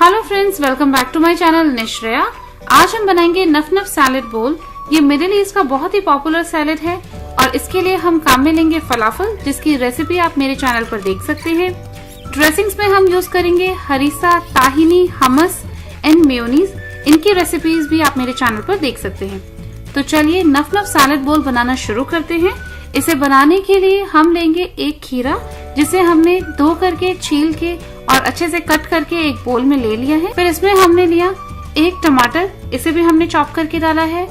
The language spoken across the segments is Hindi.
Hello friends, welcome back to my channel Nishreya. आज हम बनाएंगे नफ-नफ सैलेड बोल। ये मिडिल ईस्ट का बहुत ही पॉपुलर सैलेड है और इसके लिए हम काम में लेंगे फलाफल, जिसकी रेसिपी आप मेरे चैनल पर देख सकते हैं। ड्रेसिंग्स में हम यूज करेंगे harissa, tahini, hummus and mayonnaise. इनकी रेसिपीज भी आप मेरे चैनल पर देख सकते हैं। तो चलिए नफ-नफ सैलेड बोल बनाना शुरू करते हैं। इसे बनाने के लिए हम लेंगे एक खीरा, जिसे हमने धो करके, छील के और अच्छे से कट करके एक बोल में ले लिया है। फिर इसमें हमने लिया एक टमाटर, इसे भी हमने चॉप करके डाला है।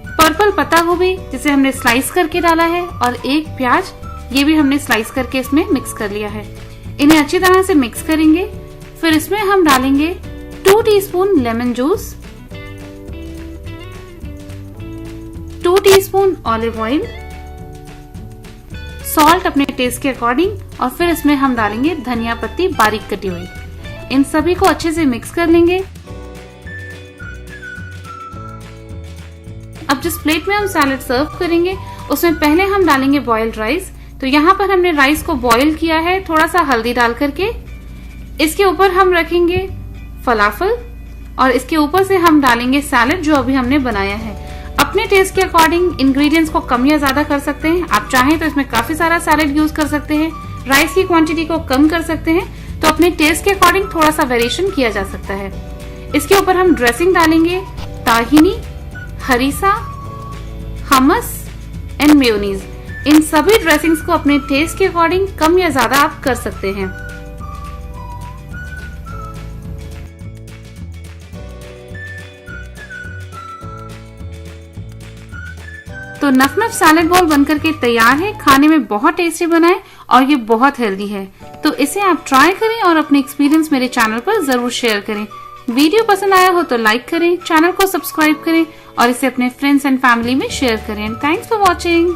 पर्पल पत्ता गोभी, जिसे हमने स्लाइस करके डाला है, और एक प्याज, ये भी हमने स्लाइस करके इसमें मिक्स कर लिया है। इन्हें अच्छी तरह से मिक्स करेंगे। फिर इसमें हम डालेंगे 2 teaspoon lemon juice, 2 teaspoon olive oil, salt अपने टेस्ट के अकॉर्डिंग, और फिर इसमें हम डालेंगे धनिया पत्ती बारीक कटी हुई। इन सभी को अच्छे से मिक्स कर लेंगे। अब जिस प्लेट में हम सैलेड सर्व करेंगे उसमें पहले हम डालेंगे बॉइल्ड राइस। तो यहाँ पर हमने राइस को बॉईल किया है, थोड़ा सा हल्दी डाल करके। इसके ऊपर हम रखेंगे फलाफल और इसके ऊपर से हम डालेंगे सैलेड जो अभी हमने बनाया है। अपने टेस्ट के अकॉर्डिंग इंग्रेडिएंट्स को कम या ज्यादा कर सकते हैं। आप चाहें तो इसमें काफी सारा सैलेड यूज कर सकते हैं, राइस की क्वांटिटी को कम कर सकते हैं। तो अपने टेस्ट के अकॉर्डिंग थोड़ा सा वेरिएशन किया जा सकता है। इसके ऊपर हम ड्रेसिंग डालेंगे tahini, harissa, hummus and mayonnaise. इन सभी ड्रेसिंग्स को अपने टेस्ट के अकॉर्डिंग कम या ज्यादा आप कर सकते हैं। तो नफ-नफ सैलेड बॉल बनकर के तैयार है। खाने में बहुत टेस्टी बना है और ये बहुत हेल्दी है। तो इसे आप ट्राई करें और अपने एक्सपीरियंस मेरे चैनल पर जरूर शेयर करें। वीडियो पसंद आया हो तो लाइक करें, चैनल को सब्सक्राइब करें और इसे अपने फ्रेंड्स एंड फैमिली में शेयर करें। Thanks for watching.